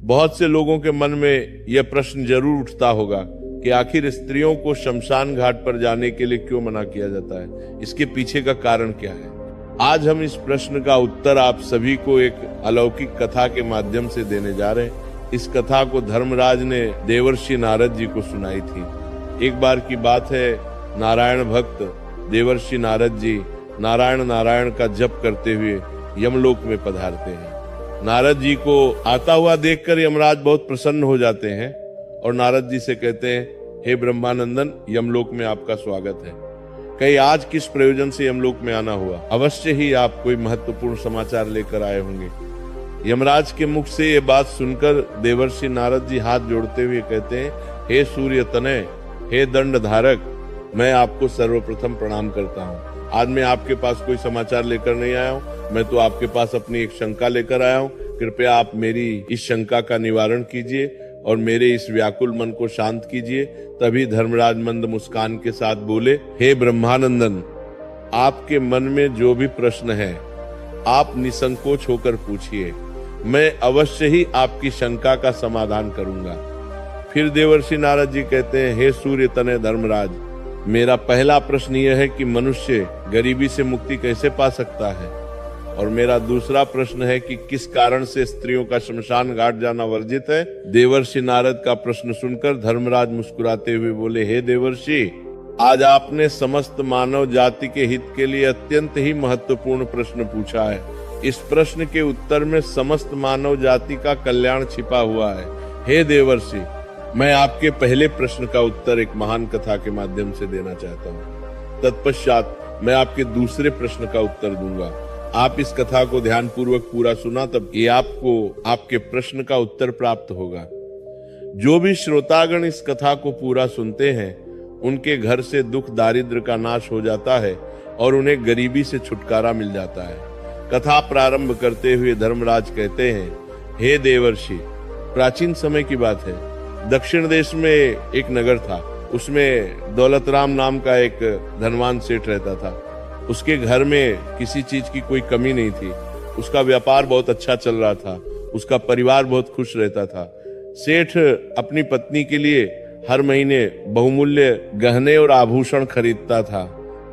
बहुत से लोगों के मन में यह प्रश्न जरूर उठता होगा कि आखिर स्त्रियों को शमशान घाट पर जाने के लिए क्यों मना किया जाता है, इसके पीछे का कारण क्या है। आज हम इस प्रश्न का उत्तर आप सभी को एक अलौकिक कथा के माध्यम से देने जा रहे हैं। इस कथा को धर्मराज ने देवर्षि नारद जी को सुनाई थी। एक बार की बात है, नारायण भक्त देवर्षि नारद जी नारायण नारायण का जप करते हुए यमलोक में पधारते हैं। नारद जी को आता हुआ देखकर यमराज बहुत प्रसन्न हो जाते हैं और नारद जी से कहते हैं, हे ब्रह्मानंदन, यमलोक में आपका स्वागत है। कहीं आज किस प्रयोजन से यमलोक में आना हुआ? अवश्य ही आप कोई महत्वपूर्ण समाचार लेकर आए होंगे। यमराज के मुख से ये बात सुनकर देवर्षि नारद जी हाथ जोड़ते हुए कहते हैं, हे सूर्य तनय, हे दंड धारक, मैं आपको सर्वप्रथम प्रणाम करता हूँ। आज मैं आपके पास कोई समाचार लेकर नहीं आया हूँ, मैं तो आपके पास अपनी एक शंका लेकर आया हूँ। कृपया आप मेरी इस शंका का निवारण कीजिए और मेरे इस व्याकुल मन को शांत कीजिए। तभी धर्मराज मंद मुस्कान के साथ बोले, हे ब्रह्मानंदन, आपके मन में जो भी प्रश्न है आप निसंकोच होकर पूछिए, मैं अवश्य ही आपकी शंका का समाधान करूंगा। फिर देवर्षि नारद जी कहते हैं, हे सूर्य तनय धर्मराज, मेरा पहला प्रश्न यह है कि मनुष्य गरीबी से मुक्ति कैसे पा सकता है, और मेरा दूसरा प्रश्न है कि किस कारण से स्त्रियों का शमशान घाट जाना वर्जित है। देवर्षि नारद का प्रश्न सुनकर धर्मराज मुस्कुराते हुए बोले, हे देवर्षि, आज आपने समस्त मानव जाति के हित के लिए अत्यंत ही महत्वपूर्ण प्रश्न पूछा है। इस प्रश्न के उत्तर में समस्त मानव जाति का कल्याण छिपा हुआ है। हे देवर्षि, मैं आपके पहले प्रश्न का उत्तर एक महान कथा के माध्यम से देना चाहता हूँ। तत्पश्चात मैं आपके दूसरे प्रश्न का उत्तर दूंगा। आप इस कथा को ध्यान पूर्वक पूरा सुना, तब ये आपको आपके प्रश्न का उत्तर प्राप्त होगा। जो भी श्रोतागण इस कथा को पूरा सुनते हैं, उनके घर से दुख दारिद्र का नाश हो जाता है और उन्हें गरीबी से छुटकारा मिल जाता है। कथा प्रारंभ करते हुए धर्मराज कहते हैं, हे देवर्षि, प्राचीन समय की बात है। दक्षिण देश में एक नगर था। उसमें दौलतराम नाम का एक धनवान सेठ रहता था। उसके घर में किसी चीज की कोई कमी नहीं थी। उसका व्यापार बहुत अच्छा चल रहा था। उसका परिवार बहुत खुश रहता था। सेठ अपनी पत्नी के लिए हर महीने बहुमूल्य गहने और आभूषण खरीदता था,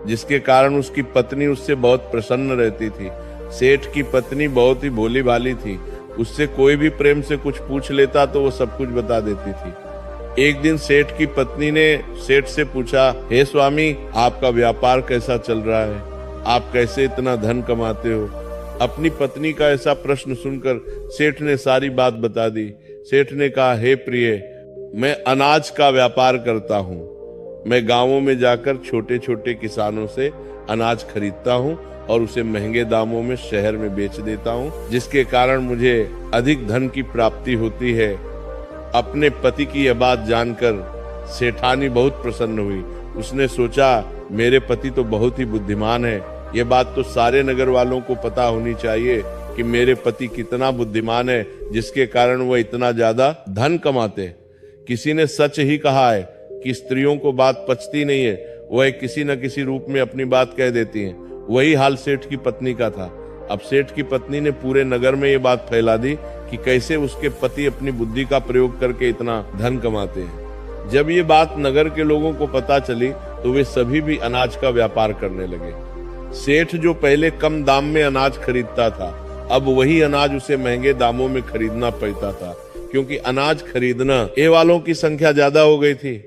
जिसके कारण उसकी पत्नी उससे बहुत प्रसन्न रहती थी। सेठ की पत्नी बहुत ही भोली भाली थी। उससे कोई भी प्रेम से कुछ पूछ लेता तो वो सब कुछ बता देती थी। एक दिन सेठ की पत्नी ने सेठ से पूछा, हे स्वामी, आपका व्यापार कैसा चल रहा है? आप कैसे इतना धन कमाते हो? अपनी पत्नी का ऐसा प्रश्न सुनकर सेठ ने सारी बात बता दी। सेठ ने कहा, हे प्रिय, मैं अनाज का व्यापार करता हूँ। मैं गांवों में जाकर छोटे छोटे किसानों से अनाज खरीदता हूँ और उसे महंगे दामों में शहर में बेच देता हूँ, जिसके कारण मुझे अधिक धन की प्राप्ति होती है। अपने पति की यह बात जानकर सेठानी बहुत प्रसन्न हुई। उसने सोचा, मेरे पति तो बहुत ही बुद्धिमान है। यह बात तो सारे नगर वालों को पता होनी चाहिए कि मेरे पति कितना बुद्धिमान है, जिसके कारण वह इतना ज्यादा धन कमाते हैं। किसी ने सच ही कहा है कि स्त्रियों को बात पचती नहीं है, वह किसी न किसी रूप में अपनी बात कह देती हैं। वही हाल सेठ की पत्नी का था। अब सेठ की पत्नी ने पूरे नगर में ये बात फैला दी कि कैसे उसके पति अपनी बुद्धि का प्रयोग करके इतना धन कमाते हैं। जब ये बात नगर के लोगों को पता चली तो वे सभी भी अनाज का व्यापार करने लगे। सेठ जो पहले कम दाम में अनाज खरीदता था, अब वही अनाज उसे महंगे दामों में खरीदना पड़ता था, क्योंकि अनाज खरीदना ये वालों की संख्या ज्यादा हो गई थी।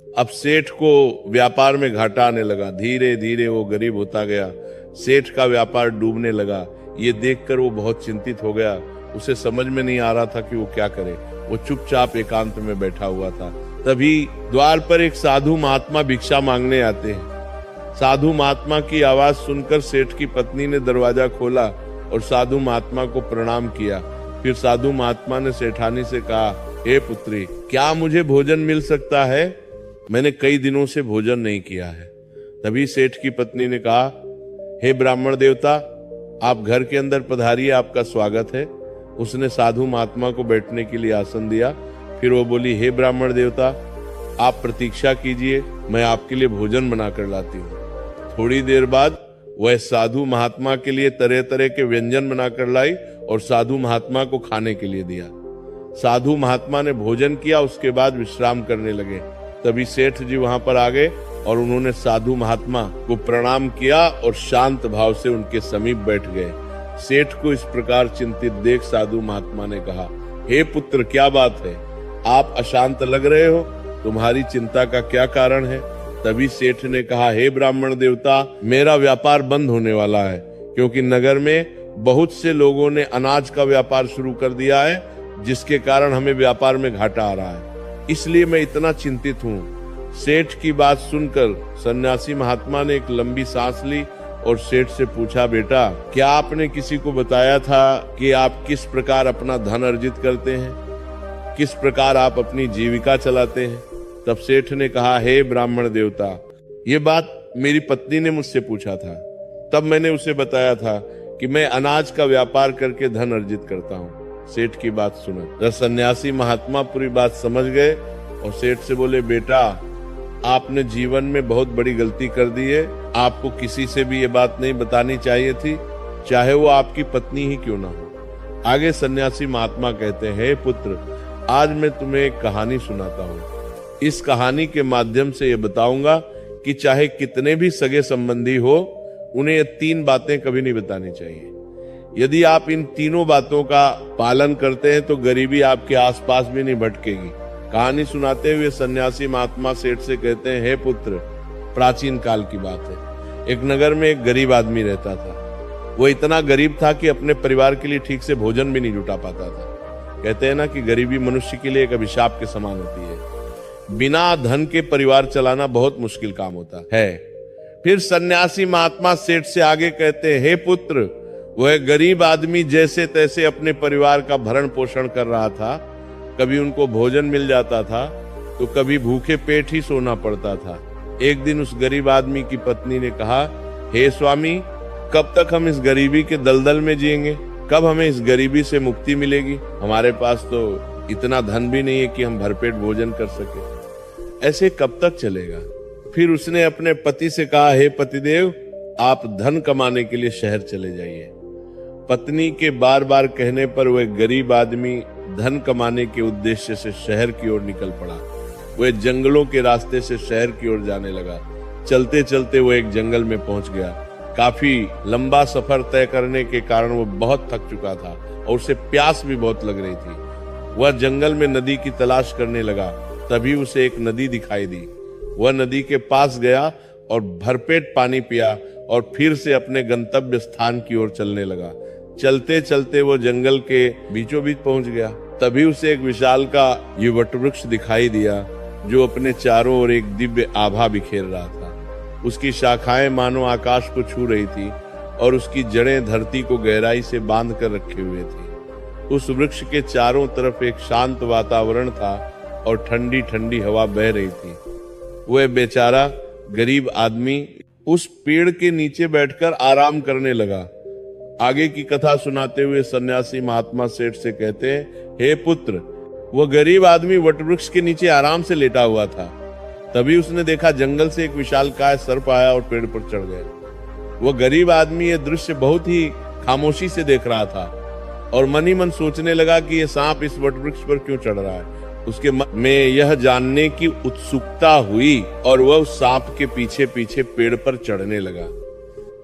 अब सेठ को व्यापार में घाटा आने लगा। धीरे धीरे वो गरीब होता गया। सेठ का व्यापार डूबने लगा। ये देखकर वो बहुत चिंतित हो गया। उसे समझ में नहीं आ रहा था कि वो क्या करे। वो चुपचाप एकांत में बैठा हुआ था। तभी द्वार पर एक साधु महात्मा भिक्षा मांगने आते हैं। साधु महात्मा की आवाज सुनकर सेठ की पत्नी ने दरवाजा खोला और साधु महात्मा को प्रणाम किया। फिर साधु महात्मा ने सेठानी से कहा, हे पुत्री, क्या मुझे भोजन मिल सकता है? मैंने कई दिनों से भोजन नहीं किया है। तभी सेठ की पत्नी ने कहा, हे ब्राह्मण देवता, आप घर के अंदर पधारिए, आपका स्वागत है। उसने साधु महात्मा को बैठने के लिए आसन दिया। फिर वो बोली, हे ब्राह्मण देवता, आप प्रतीक्षा कीजिए, मैं आपके लिए भोजन बनाकर लाती हूँ। थोड़ी देर बाद वह साधु महात्मा के लिए तरह तरह के व्यंजन बनाकर लाई और साधु महात्मा को खाने के लिए दिया। साधु महात्मा ने भोजन किया, उसके बाद विश्राम करने लगे। तभी सेठ जी वहां पर आ गए और उन्होंने साधु महात्मा को प्रणाम किया और शांत भाव से उनके समीप बैठ गए। सेठ को इस प्रकार चिंतित देख साधु महात्मा ने कहा, हे पुत्र, क्या बात है? आप अशांत लग रहे हो, तुम्हारी चिंता का क्या कारण है? तभी सेठ ने कहा, हे ब्राह्मण देवता, मेरा व्यापार बंद होने वाला है, क्योंकि नगर में बहुत से लोगों ने अनाज का व्यापार शुरू कर दिया है, जिसके कारण हमें व्यापार में घाटा आ रहा है। इसलिए मैं इतना चिंतित हूँ। सेठ की बात सुनकर सन्यासी महात्मा ने एक लंबी सांस ली और सेठ से पूछा, बेटा, क्या आपने किसी को बताया था कि आप किस प्रकार अपना धन अर्जित करते हैं, किस प्रकार आप अपनी जीविका चलाते हैं? तब सेठ ने कहा, हे ब्राह्मण देवता, ये बात मेरी पत्नी ने मुझसे पूछा था। तब मैंने उसे बताया था कि मैं अनाज का व्यापार करके धन अर्जित करता हूँ। सेठ की बात सुना सन्यासी महात्मा पूरी बात समझ गए और सेठ से बोले, बेटा, आपने जीवन में बहुत बड़ी गलती कर दी है। आपको किसी से भी ये बात नहीं बतानी चाहिए थी, चाहे वो आपकी पत्नी ही क्यों ना हो। आगे सन्यासी महात्मा कहते हैं, हे पुत्र, आज मैं तुम्हें एक कहानी सुनाता हूँ। इस कहानी के माध्यम से ये बताऊंगा कि चाहे कितने भी सगे संबंधी हो, उन्हें ये 3 बातें कभी नहीं बतानी चाहिए। यदि आप इन तीनों बातों का पालन करते हैं तो गरीबी आपके आसपास भी नहीं भटकेगी। कहानी सुनाते हुए सन्यासी महात्मा सेठ से कहते हैं, हे पुत्र, प्राचीन काल की बात है। एक नगर में एक गरीब आदमी रहता था। वो इतना गरीब था कि अपने परिवार के लिए ठीक से भोजन भी नहीं जुटा पाता था। कहते हैं ना कि गरीबी मनुष्य के लिए एक अभिशाप के समान होती है। बिना धन के परिवार चलाना बहुत मुश्किल काम होता है। फिर सन्यासी महात्मा सेठ से आगे कहते हैं, हे पुत्र, वह गरीब आदमी जैसे तैसे अपने परिवार का भरण पोषण कर रहा था। कभी उनको भोजन मिल जाता था तो कभी भूखे पेट ही सोना पड़ता था। एक दिन उस गरीब आदमी की पत्नी ने कहा, हे स्वामी, कब तक हम इस गरीबी के दलदल में जिएंगे? कब हमें इस गरीबी से मुक्ति मिलेगी? हमारे पास तो इतना धन भी नहीं है कि हम भरपेट भोजन कर सके। ऐसे कब तक चलेगा? फिर उसने अपने पति से कहा, हे पतिदेव, आप धन कमाने के लिए शहर चले जाइए। पत्नी के बार बार कहने पर वह गरीब आदमी धन कमाने के उद्देश्य से शहर की ओर निकल पड़ा। वह जंगलों के रास्ते से शहर की ओर जाने लगा। चलते चलते वो एक जंगल में पहुंच गया। काफी लंबा सफर तय करने के कारण वो बहुत थक चुका था और उसे प्यास भी बहुत लग रही थी। वह जंगल में नदी की तलाश करने लगा। तभी उसे एक नदी दिखाई दी। वह नदी के पास गया और भरपेट पानी पिया और फिर से अपने गंतव्य स्थान की ओर चलने लगा। चलते चलते वो जंगल के बीचों बीच पहुंच गया। तभी उसे एक विशाल का युवट वृक्ष दिखाई दिया, जो अपने चारों ओर एक दिव्य आभा बिखेर रहा था। उसकी शाखाएं मानो आकाश को छू रही थी और उसकी जड़ें धरती को गहराई से बांध कर रखे हुए थी। उस वृक्ष के चारों तरफ एक शांत वातावरण था और ठंडी ठंडी हवा बह रही थी। वह बेचारा गरीब आदमी उस पेड़ के नीचे बैठकर आराम करने लगा। आगे की कथा सुनाते हुए सन्यासी महात्मा सेठ से कहते हैं, हे पुत्र, वह गरीब आदमी वटवृक्ष के नीचे आराम से लेटा हुआ था। तभी उसने देखा जंगल से एक विशालकाय सर्प आया और पेड़ पर चढ़ गया। वह गरीब आदमी ये दृश्य बहुत ही खामोशी से देख रहा था और मन ही मन सोचने लगा कि यह सांप इस वटवृक्ष पर क्यों चढ़ रहा है। उसके मन में यह जानने की उत्सुकता हुई और वह उस सांप के पीछे पीछे पेड़ पर चढ़ने लगा।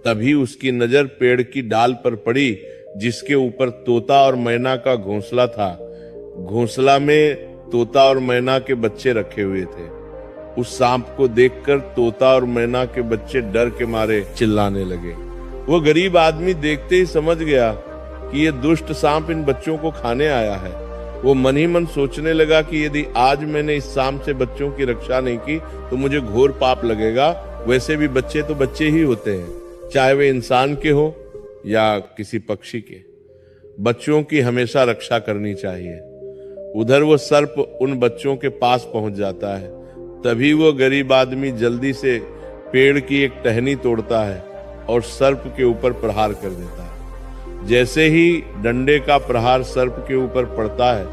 तभी उसकी नजर पेड़ की डाल पर पड़ी, जिसके ऊपर तोता और मैना का घोंसला था। घोंसला में तोता और मैना के बच्चे रखे हुए थे। उस सांप को देखकर तोता और मैना के बच्चे डर के मारे चिल्लाने लगे। वो गरीब आदमी देखते ही समझ गया कि ये दुष्ट सांप इन बच्चों को खाने आया है। वो मन ही मन सोचने लगा कि यदि आज मैंने इस सांप से बच्चों की रक्षा नहीं की तो मुझे घोर पाप लगेगा। वैसे भी बच्चे तो बच्चे ही होते हैं, चाहे वे इंसान के हो या किसी पक्षी के। बच्चों की हमेशा रक्षा करनी चाहिए। उधर वो सर्प उन बच्चों के पास पहुंच जाता है। तभी वो गरीब आदमी जल्दी से पेड़ की एक टहनी तोड़ता है और सर्प के ऊपर प्रहार कर देता है। जैसे ही डंडे का प्रहार सर्प के ऊपर पड़ता है,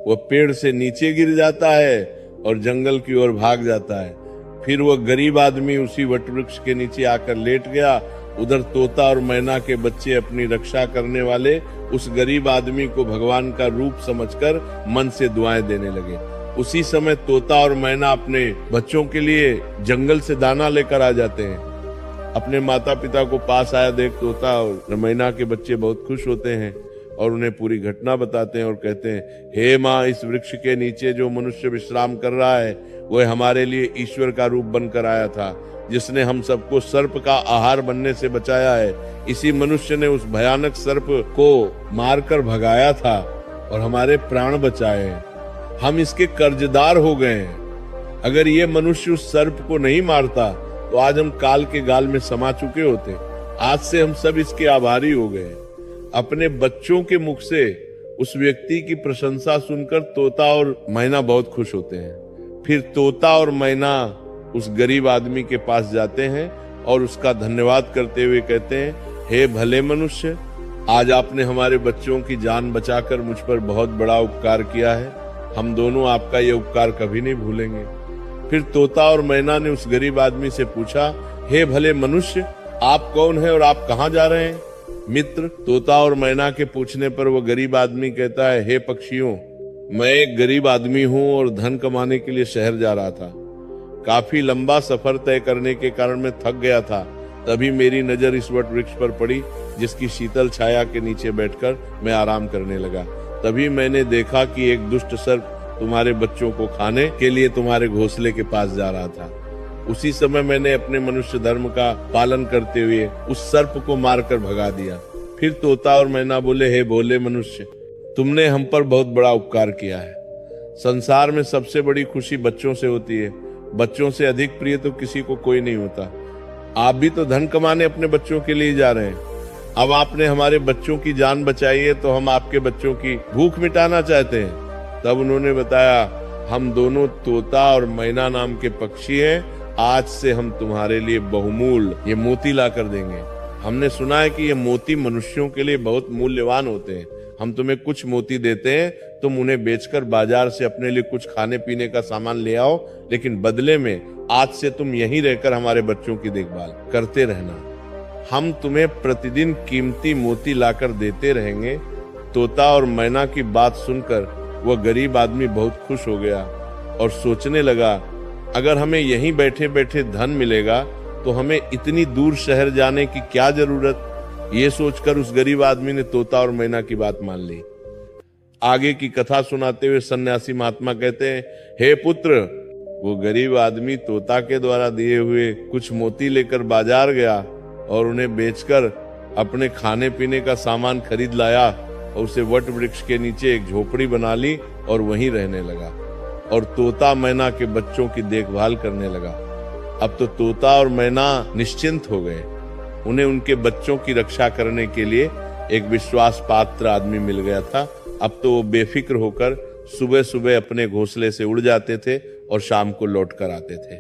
वह पेड़ से नीचे गिर जाता है और जंगल की ओर भाग जाता है। फिर वह गरीब आदमी उसी वटवृक्ष के नीचे आकर लेट गया उधर तोता और मैना के बच्चे अपनी रक्षा करने वाले उस गरीब आदमी को भगवान का रूप समझकर मन से दुआएं देने लगे। उसी समय तोता और मैना अपने बच्चों के लिए जंगल से दाना लेकर आ जाते हैं। अपने माता पिता को पास आया देख तोता और मैना के बच्चे बहुत खुश होते हैं और उन्हें पूरी घटना बताते हैं और कहते हैं, हे माँ, इस वृक्ष के नीचे जो मनुष्य विश्राम कर रहा है वह हमारे लिए ईश्वर का रूप बनकर आया था, जिसने हम सबको सर्प का आहार बनने से बचाया है। इसी मनुष्य ने उस भयानक सर्प को मारकर भगाया था और हमारे प्राण बचाए। हम इसके कर्जदार हो गए हैं। अगर ये मनुष्य उस सर्प को नहीं मारता तो आज हम काल के गाल में समा चुके होते। आज से हम सब इसके आभारी हो गए। अपने बच्चों के मुख से उस व्यक्ति की प्रशंसा सुनकर तोता और मैना बहुत खुश होते हैं। फिर तोता और मैना उस गरीब आदमी के पास जाते हैं और उसका धन्यवाद करते हुए कहते हैं, हे भले मनुष्य, आज आपने हमारे बच्चों की जान बचाकर मुझ पर बहुत बड़ा उपकार किया है। हम दोनों आपका ये उपकार कभी नहीं भूलेंगे। फिर तोता और मैना ने उस गरीब आदमी से पूछा, हे भले मनुष्य, आप कौन हैं और आप कहाँ जा रहे हैं? मित्र, तोता और मैना के पूछने पर वह गरीब आदमी कहता है, हे पक्षियों, मैं एक गरीब आदमी हूँ और धन कमाने के लिए शहर जा रहा था। काफी लंबा सफर तय करने के कारण मैं थक गया था। तभी मेरी नजर इस वट वृक्ष पर पड़ी, जिसकी शीतल छाया के नीचे बैठकर मैं आराम करने लगा। तभी मैंने देखा कि एक दुष्ट सर्प तुम्हारे बच्चों को खाने के लिए तुम्हारे घोंसले के पास जा रहा था। उसी समय मैंने अपने मनुष्य धर्म का पालन करते हुए उस सर्प को मारकर भगा दिया। फिर तोता और मैना बोले, हे भोले मनुष्य, तुमने हम पर बहुत बड़ा उपकार किया है। संसार में सबसे बड़ी खुशी बच्चों से होती है। बच्चों से अधिक प्रिय तो किसी को कोई नहीं होता। आप भी तो धन कमाने अपने बच्चों के लिए जा रहे हैं। अब आपने हमारे बच्चों की जान बचाई है तो हम आपके बच्चों की भूख मिटाना चाहते हैं। तब उन्होंने बताया, हम दोनों तोता और मैना नाम के पक्षी हैं। आज से हम तुम्हारे लिए बहुमूल्य ये मोती ला कर देंगे। हमने सुना है कि ये मोती मनुष्यों के लिए बहुत मूल्यवान होते हैं। हम तुम्हें कुछ मोती देते हैं, तुम उन्हें बेचकर बाजार से अपने लिए कुछ खाने पीने का सामान ले आओ, लेकिन बदले में आज से तुम यहीं रहकर हमारे बच्चों की देखभाल करते रहना। हम तुम्हें प्रतिदिन कीमती मोती लाकर देते रहेंगे। तोता और मैना की बात सुनकर वह गरीब आदमी बहुत खुश हो गया और सोचने लगा, अगर हमें यहीं बैठे बैठे धन मिलेगा तो हमें इतनी दूर शहर जाने की क्या जरूरत। ये सोचकर उस गरीब आदमी ने तोता और मैना की बात मान ली। आगे की कथा सुनाते हुए सन्यासी महात्मा कहते हैं, हे पुत्र, वो गरीब आदमी तोता के द्वारा दिए हुए कुछ मोती लेकर बाजार गया और उन्हें बेचकर अपने खाने पीने का सामान खरीद लाया और उसे वट वृक्ष के नीचे एक झोपड़ी बना ली और वहीं रहने लगा और तोता मैना के बच्चों की देखभाल करने लगा। अब तो तोता और मैना निश्चिंत हो गए। उन्हें उनके बच्चों की रक्षा करने के लिए एक विश्वास पात्र आदमी मिल गया था। अब तो वो बेफिक्र होकर सुबह सुबह अपने घोंसले से उड़ जाते थे और शाम को लौट कर आते थे।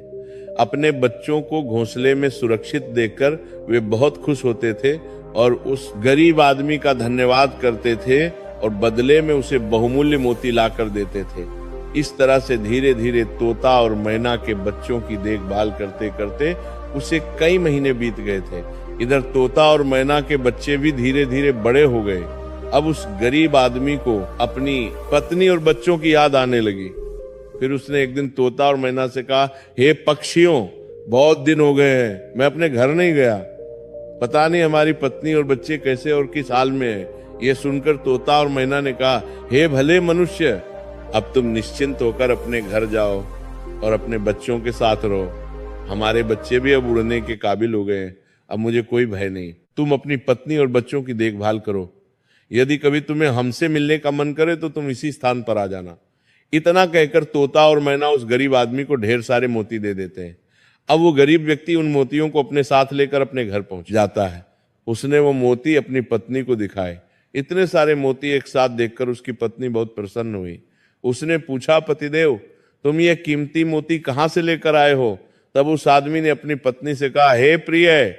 अपने बच्चों को घोंसले में सुरक्षित देखकर वे बहुत खुश होते थे और उस गरीब आदमी का धन्यवाद करते थे और बदले में उसे बहुमूल्य मोती ला कर देते थे। इस तरह से धीरे धीरे तोता और मैना के बच्चों की देखभाल करते करते उसे कई महीने बीत गए थे। इधर तोता और मैना के बच्चे भी धीरे धीरे बड़े हो गए। अब उस गरीब आदमी को अपनी पत्नी और बच्चों की याद आने लगी। फिर उसने एक दिन तोता और मैना से कहा, हे पक्षियों, बहुत दिन हो गए हैं, मैं अपने घर नहीं गया। पता नहीं हमारी पत्नी और बच्चे कैसे और किस हाल में है। ये सुनकर तोता और मैना ने कहा, हे भले मनुष्य, अब तुम निश्चिंत होकर अपने घर जाओ और अपने बच्चों के साथ रहो। हमारे बच्चे भी अब उड़ने के काबिल हो गए हैं। अब मुझे कोई भय नहीं। तुम अपनी पत्नी और बच्चों की देखभाल करो। यदि कभी तुम्हें हमसे मिलने का मन करे तो तुम इसी स्थान पर आ जाना। इतना कहकर तोता और मैना उस गरीब आदमी को ढेर सारे मोती दे देते हैं। अब वो गरीब व्यक्ति उन मोतियों को अपने साथ लेकर अपने घर पहुंच जाता है। उसने वो मोती अपनी पत्नी को दिखाए। इतने सारे मोती एक साथ देखकर उसकी पत्नी बहुत प्रसन्न हुई। उसने पूछा, पतिदेव, तुम ये कीमती मोती कहाँ से लेकर आए हो? तब उस आदमी ने अपनी पत्नी से कहा, हे प्रिय,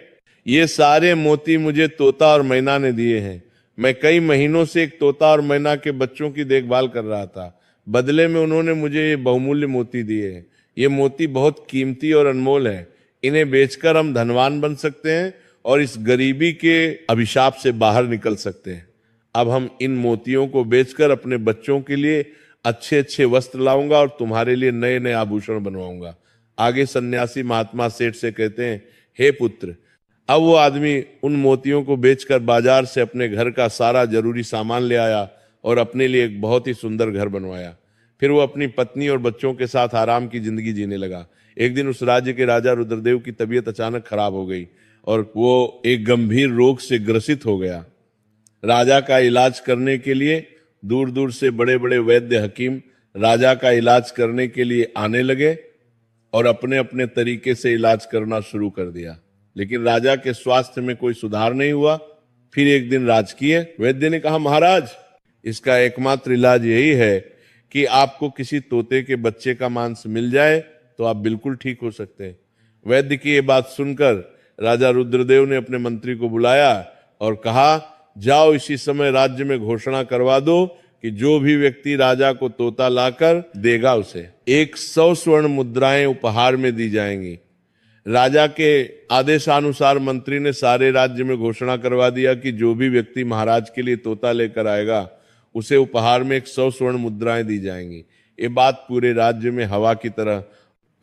ये सारे मोती मुझे तोता और मैना ने दिए हैं। मैं कई महीनों से एक तोता और मैना के बच्चों की देखभाल कर रहा था। बदले में उन्होंने मुझे ये बहुमूल्य मोती दिए हैं। ये मोती बहुत कीमती और अनमोल है। इन्हें बेचकर हम धनवान बन सकते हैं और इस गरीबी के अभिशाप से बाहर निकल सकते हैं। अब हम इन मोतियों को बेचकर अपने बच्चों के लिए अच्छे अच्छे वस्त्र लाऊंगा और तुम्हारे लिए नए नए आभूषण बनवाऊंगा। आगे सन्यासी महात्मा सेठ से कहते हैं, हे पुत्र। अब वो आदमी उन मोतियों को बेचकर बाजार से अपने घर का सारा जरूरी सामान ले आया और अपने लिए एक बहुत ही सुंदर घर बनवाया। फिर वो अपनी पत्नी और बच्चों के साथ आराम की जिंदगी जीने लगा। एक दिन उस राज्य के राजा रुद्रदेव की तबीयत अचानक खराब हो गई और वो एक गंभीर रोग से ग्रसित हो गया। राजा का इलाज करने के लिए दूर दूर से बड़े बड़े वैद्य हकीम राजा का इलाज करने के लिए आने लगे और अपने अपने तरीके से इलाज करना शुरू कर दिया, लेकिन राजा के स्वास्थ्य में कोई सुधार नहीं हुआ। फिर एक दिन राजकीय वैद्य ने कहा, महाराज, इसका एकमात्र इलाज यही है कि आपको किसी तोते के बच्चे का मांस मिल जाए तो आप बिल्कुल ठीक हो सकते हैं। वैद्य की ये बात सुनकर राजा रुद्रदेव ने अपने मंत्री को बुलाया और कहा, जाओ इसी समय राज्य में घोषणा करवा दो कि जो भी व्यक्ति राजा को तोता लाकर देगा उसे 100 स्वर्ण मुद्राएं उपहार में दी जाएंगी। राजा के आदेशानुसार मंत्री ने सारे राज्य में घोषणा करवा दिया कि जो भी व्यक्ति महाराज के लिए तोता लेकर आएगा उसे उपहार में 100 स्वर्ण मुद्राएं दी जाएंगी। ये बात पूरे राज्य में हवा की तरह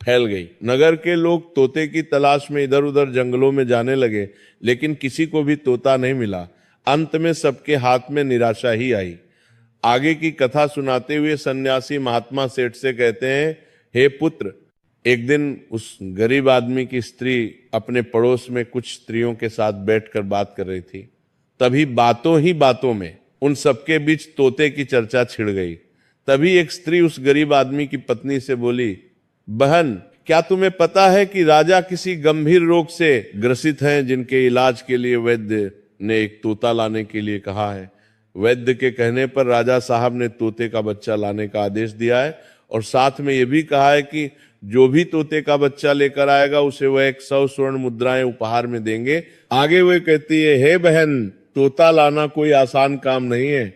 फैल गई। नगर के लोग तोते की तलाश में इधर उधर जंगलों में जाने लगे, लेकिन किसी को भी तोता नहीं मिला। अंत में सबके हाथ में निराशा ही आई। आगे की कथा सुनाते हुए सन्यासी महात्मा सेठ से कहते हैं, हे पुत्र, एक दिन उस गरीब आदमी की स्त्री अपने पड़ोस में कुछ स्त्रियों के साथ बैठकर बात कर रही थी। तभी बातों ही बातों में उन सबके बीच तोते की चर्चा छिड़ गई। तभी एक स्त्री उस गरीब आदमी की पत्नी से बोली, बहन, क्या तुम्हें पता है कि राजा किसी गंभीर रोग से ग्रसित हैं जिनके इलाज के लिए वैद्य ने एक तोता लाने के लिए कहा है। वैद्य के कहने पर राजा साहब ने तोते का बच्चा लाने का आदेश दिया है और साथ में यह भी कहा है कि जो भी तोते का बच्चा लेकर आएगा उसे वह 100 स्वर्ण मुद्राएं उपहार में देंगे। आगे वह कहती है, हे बहन, तोता लाना कोई आसान काम नहीं है।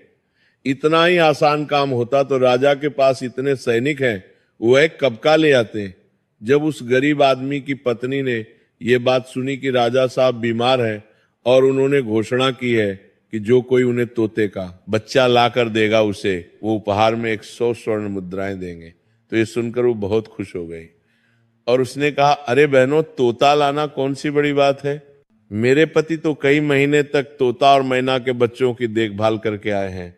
इतना ही आसान काम होता तो राजा के पास इतने सैनिक हैं, वह कब का ले आते हैं। जब उस गरीब आदमी की पत्नी ने यह बात सुनी कि राजा साहब बीमार हैं और उन्होंने घोषणा की है कि जो कोई उन्हें तोते का बच्चा लाकर देगा उसे वो उपहार में 100 स्वर्ण मुद्राएं देंगे, तो ये सुनकर वो बहुत खुश हो गई और उसने कहा, अरे बहनों, तोता लाना कौन सी बड़ी बात है। मेरे पति तो कई महीने तक तोता और मैना के बच्चों की देखभाल करके आए हैं,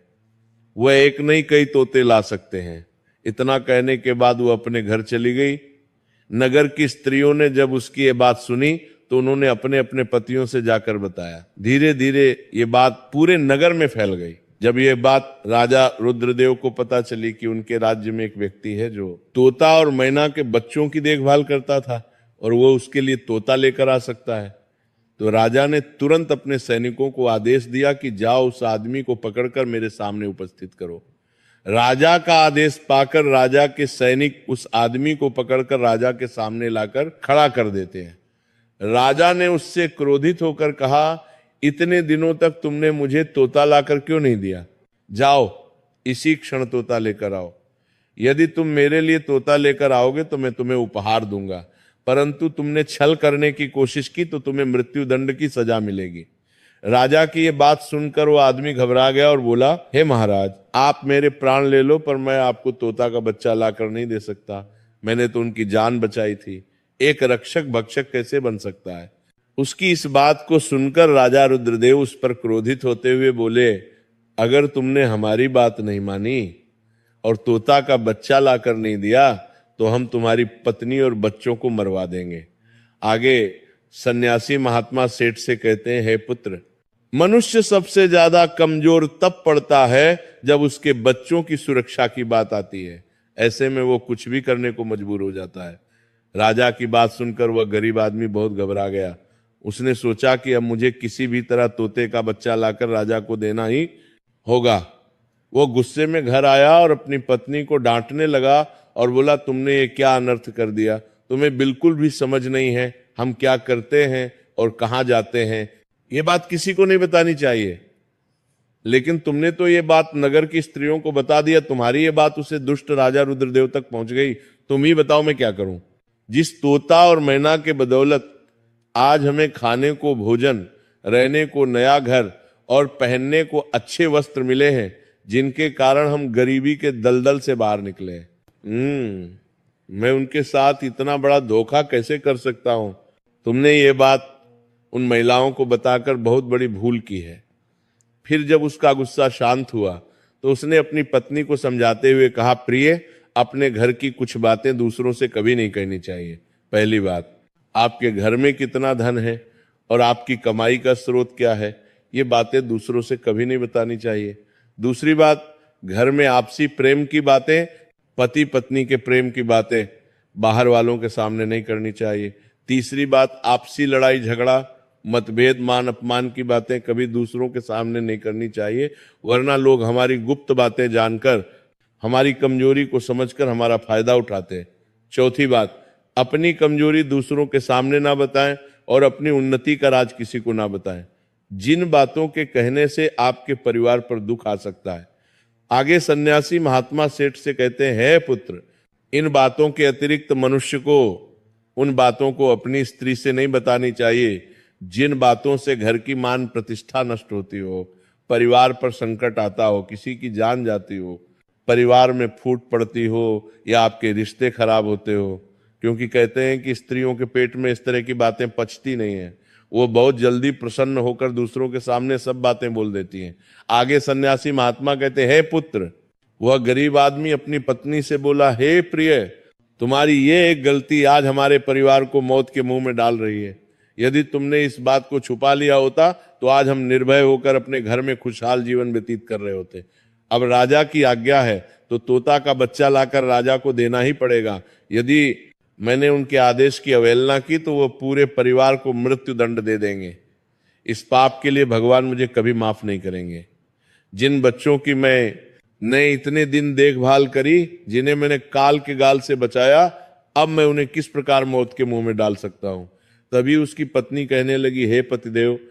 वह एक नहीं कई तोते ला सकते हैं। इतना कहने के बाद वो अपने घर चली गई। नगर की स्त्रियों ने जब उसकी ये बात सुनी तो उन्होंने अपने अपने पतियों से जाकर बताया। धीरे धीरे ये बात पूरे नगर में फैल गई। जब ये बात राजा रुद्रदेव को पता चली कि उनके राज्य में एक व्यक्ति है जो तोता और मैना के बच्चों की देखभाल करता था और वो उसके लिए तोता लेकर आ सकता है, तो राजा ने तुरंत अपने सैनिकों को आदेश दिया कि जाओ उस आदमी को पकड़कर मेरे सामने उपस्थित करो। राजा का आदेश पाकर राजा के सैनिक उस आदमी को पकड़कर राजा के सामने लाकर खड़ा कर देते हैं। राजा ने उससे क्रोधित होकर कहा, इतने दिनों तक तुमने मुझे तोता लाकर क्यों नहीं दिया? जाओ इसी क्षण तोता लेकर आओ। यदि तुम मेरे लिए तोता लेकर आओगे तो मैं तुम्हें उपहार दूंगा, परंतु तुमने छल करने की कोशिश की तो तुम्हें मृत्यु दंड की सजा मिलेगी। राजा की ये बात सुनकर वो आदमी घबरा गया और बोला, हे महाराज, आप मेरे प्राण ले लो पर मैं आपको तोता का बच्चा लाकर नहीं दे सकता। मैंने तो उनकी जान बचाई थी। एक रक्षक भक्षक कैसे बन सकता है? उसकी इस बात को सुनकर राजा रुद्रदेव उस पर क्रोधित होते हुए बोले, अगर तुमने हमारी बात नहीं मानी और तोता का बच्चा लाकर नहीं दिया तो हम तुम्हारी पत्नी और बच्चों को मरवा देंगे। आगे सन्यासी महात्मा सेठ से कहते हैं, हे पुत्र, मनुष्य सबसे ज्यादा कमजोर तब पड़ता है जब उसके बच्चों की सुरक्षा की बात आती है। ऐसे में वो कुछ भी करने को मजबूर हो जाता है। राजा की बात सुनकर वह गरीब आदमी बहुत घबरा गया। उसने सोचा कि अब मुझे किसी भी तरह तोते का बच्चा लाकर राजा को देना ही होगा। वो गुस्से में घर आया और अपनी पत्नी को डांटने लगा और बोला, तुमने ये क्या अनर्थ कर दिया? तुम्हें बिल्कुल भी समझ नहीं है हम क्या करते हैं और कहाँ जाते हैं। ये बात किसी को नहीं बतानी चाहिए, लेकिन तुमने तो ये बात नगर की स्त्रियों को बता दिया। तुम्हारी ये बात उसे दुष्ट राजा रुद्रदेव तक पहुंच गई। तुम ही बताओ मैं क्या करूं? जिस तोता और मैना के बदौलत आज हमें खाने को भोजन, रहने को नया घर और पहनने को अच्छे वस्त्र मिले हैं, जिनके कारण हम गरीबी के दलदल से बाहर निकले हैं। मैं उनके साथ इतना बड़ा धोखा कैसे कर सकता हूं? तुमने ये बात उन महिलाओं को बताकर बहुत बड़ी भूल की है। फिर जब उसका गुस्सा शांत हुआ तो उसने अपनी पत्नी को समझाते हुए कहा, प्रिय, अपने घर की कुछ बातें दूसरों से कभी नहीं कहनी चाहिए। पहली बात, आपके घर में कितना धन है और आपकी कमाई का स्रोत क्या है, ये बातें दूसरों से कभी नहीं बतानी चाहिए। दूसरी बात, घर में आपसी प्रेम की बातें, पति पत्नी के प्रेम की बातें बाहर वालों के सामने नहीं करनी चाहिए। तीसरी बात, आपसी लड़ाई झगड़ा, मतभेद, मान अपमान की बातें कभी दूसरों के सामने नहीं करनी चाहिए, वरना लोग हमारी गुप्त बातें जानकर, हमारी कमजोरी को समझकर हमारा फायदा उठाते हैं। चौथी बात, अपनी कमजोरी दूसरों के सामने ना बताएं और अपनी उन्नति का राज किसी को ना बताएं। जिन बातों के कहने से आपके परिवार पर दुख आ सकता है। आगे सन्यासी महात्मा सेठ से कहते हैं, हे पुत्र, इन बातों के अतिरिक्त मनुष्य को उन बातों को अपनी स्त्री से नहीं बतानी चाहिए जिन बातों से घर की मान प्रतिष्ठा नष्ट होती हो, परिवार पर संकट आता हो, किसी की जान जाती हो, परिवार में फूट पड़ती हो या आपके रिश्ते खराब होते हो। क्योंकि कहते हैं कि स्त्रियों के पेट में इस तरह की बातें पचती नहीं है, वो बहुत जल्दी प्रसन्न होकर दूसरों के सामने सब बातें बोल देती हैं। आगे सन्यासी महात्मा कहते हैं, हे पुत्र, वह गरीब आदमी अपनी पत्नी से बोला, हे प्रिय, तुम्हारी ये एक गलती आज हमारे परिवार को मौत के मुंह में डाल रही है। यदि तुमने इस बात को छुपा लिया होता तो आज हम निर्भय होकर अपने घर में खुशहाल जीवन व्यतीत कर रहे होते। अब राजा की आज्ञा है तो तोता का बच्चा लाकर राजा को देना ही पड़ेगा। यदि मैंने उनके आदेश की अवहेलना की तो वो पूरे परिवार को मृत्यु दंड दे देंगे। इस पाप के लिए भगवान मुझे कभी माफ नहीं करेंगे। जिन बच्चों की मैंने इतने दिन देखभाल करी, जिन्हें मैंने काल के गाल से बचाया, अब मैं उन्हें किस प्रकार मौत के मुंह में डाल सकता हूं? तभी उसकी पत्नी कहने लगी, हे पतिदेव,